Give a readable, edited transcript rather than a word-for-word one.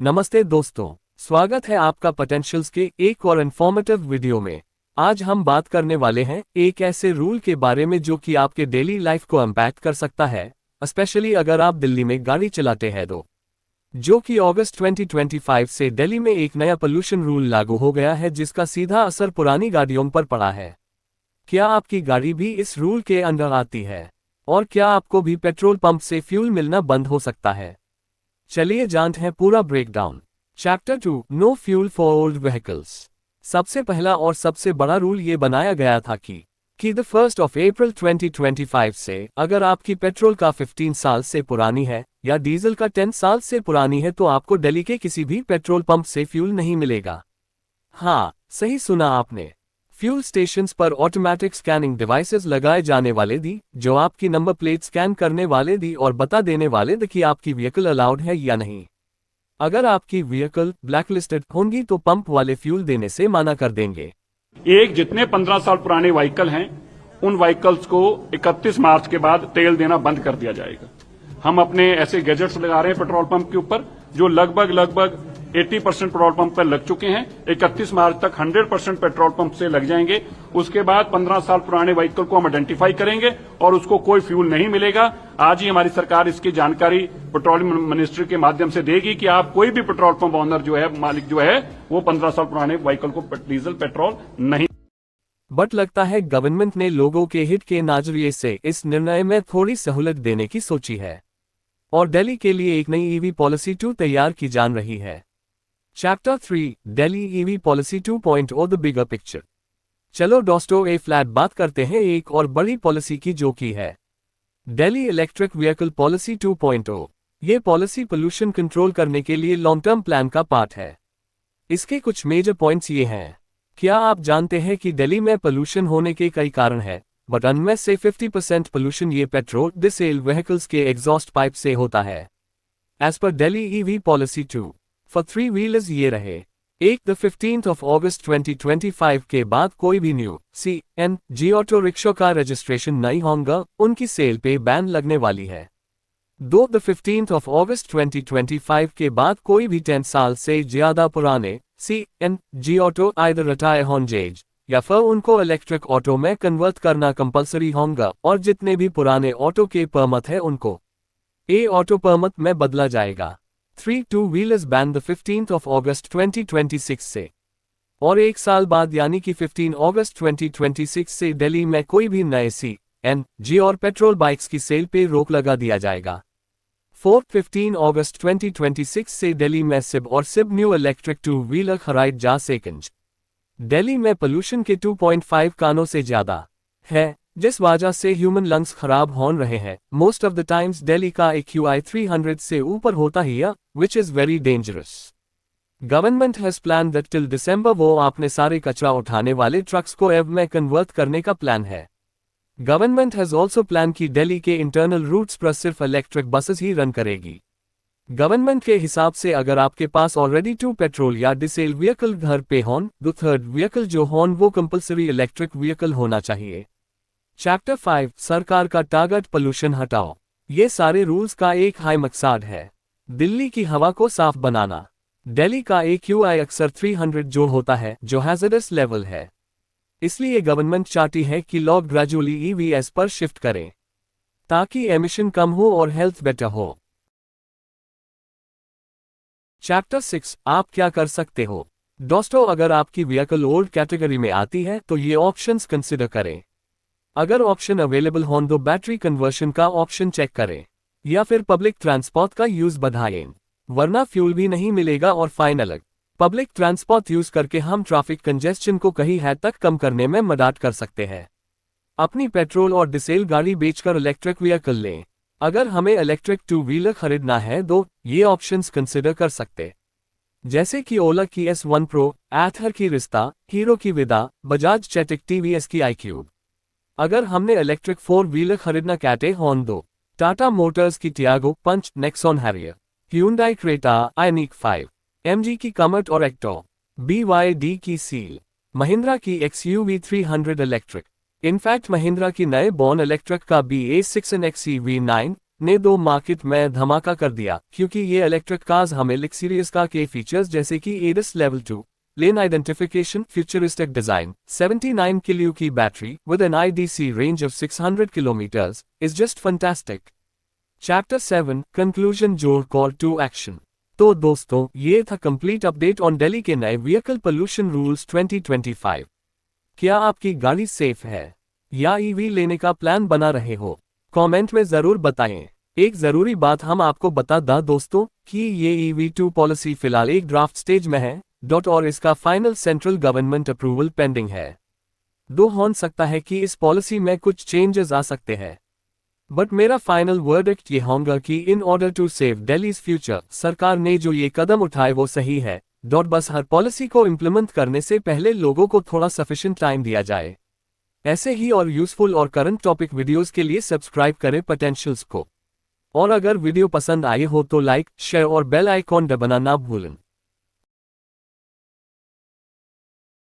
नमस्ते दोस्तों, स्वागत है आपका पोटेंशियल्स के एक और इन्फॉर्मेटिव वीडियो में। आज हम बात करने वाले हैं एक ऐसे रूल के बारे में जो कि आपके डेली लाइफ को इम्पैक्ट कर सकता है, स्पेशली अगर आप दिल्ली में गाड़ी चलाते हैं तो। जो कि अगस्त 2025 से दिल्ली में एक नया पोल्यूशन रूल लागू हो गया है जिसका सीधा असर पुरानी गाड़ियों पर पड़ा है। क्या आपकी गाड़ी भी इस रूल के अंडर आती है? और क्या आपको भी पेट्रोल पंप से फ्यूल मिलना बंद हो सकता है? चलिए जानते हैं पूरा breakdown. Chapter 2, no fuel for old vehicles. सबसे पहला और सबसे बड़ा रूल ये बनाया गया था कि द 1 अप्रैल 2025 से अगर आपकी पेट्रोल का 15 साल से पुरानी है या डीजल का 10 साल से पुरानी है तो आपको दिल्ली के किसी भी पेट्रोल पंप से फ्यूल नहीं मिलेगा। हाँ, सही सुना आपने। फ्यूल स्टेशंस पर ऑटोमेटिक स्कैनिंग डिवाइसेस लगाए जाने वाले दी जो आपकी नंबर प्लेट स्कैन करने वाले दी और बता देने वाले दी कि आपकी व्हीकल अलाउड है या नहीं। अगर आपकी व्हीकल ब्लैकलिस्टेड होंगी तो पंप वाले फ्यूल देने से मना कर देंगे। जितने 15 साल पुराने व्हीकल हैं उन व्हीकल्स को 31 मार्च के बाद तेल देना बंद कर दिया जाएगा। हम अपने ऐसे गैजेट्स लगा रहे हैं पेट्रोल पंप के ऊपर जो लगभग 80% पेट्रोल पंप पर लग चुके हैं। 31 मार्च तक 100% पेट्रोल पंप से लग जाएंगे। उसके बाद 15 साल पुराने व्हीकल को हम आइडेंटिफाई करेंगे और उसको कोई फ्यूल नहीं मिलेगा। आज ही हमारी सरकार इसकी जानकारी पेट्रोलियम मिनिस्ट्री के माध्यम से देगी कि आप कोई भी पेट्रोल पंप ऑनर जो है, मालिक जो है, वो 15 साल पुराने व्हीकल को डीजल पेट्रोल नहीं। बट लगता है गवर्नमेंट ने लोगों के हित के नजरिए से इस निर्णय में थोड़ी सहूलत देने की सोची है और दिल्ली के लिए एक नई ईवी पॉलिसी 2 तैयार की जान रही है। Chapter 3, Delhi EV policy 2.0 the bigger picture. चलो दोस्तों ए फ्लैट बात करते हैं एक और बड़ी पॉलिसी की जो कि है दिल्ली इलेक्ट्रिक व्हीकल पॉलिसी 2.0। ये पॉलिसी पोल्यूशन कंट्रोल करने के लिए लॉन्ग टर्म प्लान का पार्ट है। इसके कुछ मेजर पॉइंट्स ये हैं। क्या आप जानते हैं कि दिल्ली में पोल्यूशन होने के कई कारण हैं, बट उनमें से 50% पोल्यूशन ये पेट्रोल डीजल व्हीकल्स के एग्जॉस्ट पाइप से होता है। एज पर Delhi EV policy 2 for 3 wheelers ये रहे। एक द 15 अगस्त 2025 के बाद कोई भी न्यू CNG ऑटो रिक्शा का रजिस्ट्रेशन नहीं होगा, उनकी सेल पे बैन लगने वाली है। 2 द 15 अगस्त 2025 के बाद कोई भी 10 साल से ज्यादा पुराने CNG ऑटो आइदर रिटायर होंगे या फिर उनको इलेक्ट्रिक ऑटो में कन्वर्ट करना कंपलसरी होगा और जितने भी पुराने ऑटो के परमिट है उनको ऑटो परमिट में बदला जाएगा। 3 टू व्हीलर्स बैन द 15 अगस्त 2026 से और एक साल बाद यानी कि 15 अगस्त 2026 से दिल्ली में कोई भी नए CNG और पेट्रोल बाइक्स की सेल पे रोक लगा दिया जाएगा। 15 अगस्त 2026 से दिल्ली में सिब और सिब न्यू इलेक्ट्रिक 2 व्हीलर खरीद जा सकेंगे। दिल्ली में पोल्यूशन के 2.5 कानों से ज्यादा है जिस वजह से ह्यूमन लंग्स खराब हो रहे हैं। Most of the times Delhi का AQI 300 से ऊपर होता ही है, which is very dangerous. Government has plan that till दिसंबर वो अपने सारे कचरा उठाने वाले ट्रक्स को EV में कन्वर्ट करने का प्लान है। गवर्नमेंट हैज ऑल्सो प्लान की दिल्ली के इंटरनल रूट्स पर सिर्फ इलेक्ट्रिक बसेस ही रन करेगी। गवर्नमेंट के हिसाब से अगर आपके पास ऑलरेडी 2 पेट्रोल या डीजल व्हीकल घर पे हों, तो 3rd व्हीकल जो हों वो कंपलसरी इलेक्ट्रिक व्हीकल होना चाहिए। चैप्टर 5, सरकार का टारगेट पोल्यूशन हटाओ। ये सारे रूल्स का एक हाई मकसद है दिल्ली की हवा को साफ बनाना। दिल्ली का AQI अक्सर 300 जो होता है जो हैजर्डस लेवल है, इसलिए गवर्नमेंट चाहती है कि लोग ग्रेजुअली EVs पर शिफ्ट करें ताकि एमिशन कम हो और हेल्थ बेटर हो। चैप्टर 6, आप क्या कर सकते हो। दोस्तों अगर आपकी व्हीकल ओल्ड कैटेगरी में आती है तो ये ऑप्शंस कंसिडर करें। अगर ऑप्शन अवेलेबल हो तो बैटरी कन्वर्शन का ऑप्शन चेक करें या फिर पब्लिक ट्रांसपोर्ट का यूज बढ़ाएं, वरना फ्यूल भी नहीं मिलेगा और फाइन अलग। पब्लिक ट्रांसपोर्ट यूज करके हम ट्रैफिक कंजेस्शन को कहीं हद तक कम करने में मदद कर सकते हैं। अपनी पेट्रोल और डीजल गाड़ी बेचकर इलेक्ट्रिक व्हीकल लें। अगर हमें इलेक्ट्रिक 2 व्हीलर खरीदना है तो ये ऑप्शंस कंसिडर कर सकते, जैसे कि ओला की S1 Pro, एथर की रिश्ता, हीरो की विदा, बजाज चेटिक, TVS की iQube। अगर हमने इलेक्ट्रिक 4 व्हीलर खरीदना कहते हों तो टाटा मोटर्स की Tiago, punch, Nexon Harrier, Hyundai Creta, ioniq 5, MG की कमट और एक्टो, BYD की सील, महिंद्रा की XUV 300 इलेक्ट्रिक। इनफैक्ट महिंद्रा की नए बॉर्न इलेक्ट्रिक का BA6 and XEV9 ने दो मार्केट में धमाका कर दिया, क्योंकि ये इलेक्ट्रिक कार्स हमें लग्जरियस कार के फीचर्स जैसे कि ADAS level 2 lane identification, futuristic design, 79 kilo की battery with an IDC range of 600 kilometres is just fantastic. Chapter 7 conclusion, your call to action. तो दोस्तों, ये था कंप्लीट अपडेट ऑन दिल्ली के नए व्हीकल पोल्यूशन रूल्स 2025। क्या आपकी गाड़ी सेफ है या ईवी लेने का प्लान बना रहे हो? कमेंट में जरूर बताएं। एक जरूरी बात हम आपको बता दें दोस्तों कि ये EV2 पॉलिसी फिलहाल एक ड्राफ्ट स्टेज में है और इसका final central government approval pending है। हो सकता है कि इस पॉलिसी में कुछ चेंजेस आ सकते हैं, बट मेरा फाइनल वर्डिक्ट ये होगा कि in order to save Delhi's future, सरकार ने जो ये कदम उठाए वो सही है। बस हर पॉलिसी को इम्प्लीमेंट करने से पहले लोगों को थोड़ा सफिशिएंट टाइम दिया जाए। ऐसे ही और यूजफुल और करंट टॉपिक वीडियोस के लिए सब्सक्राइब करें पोटेंशियल्स को। और अगर वीडियो पसंद आए हो तो लाइक, शेयर और बेल आइकॉन दबाना ना भूलें।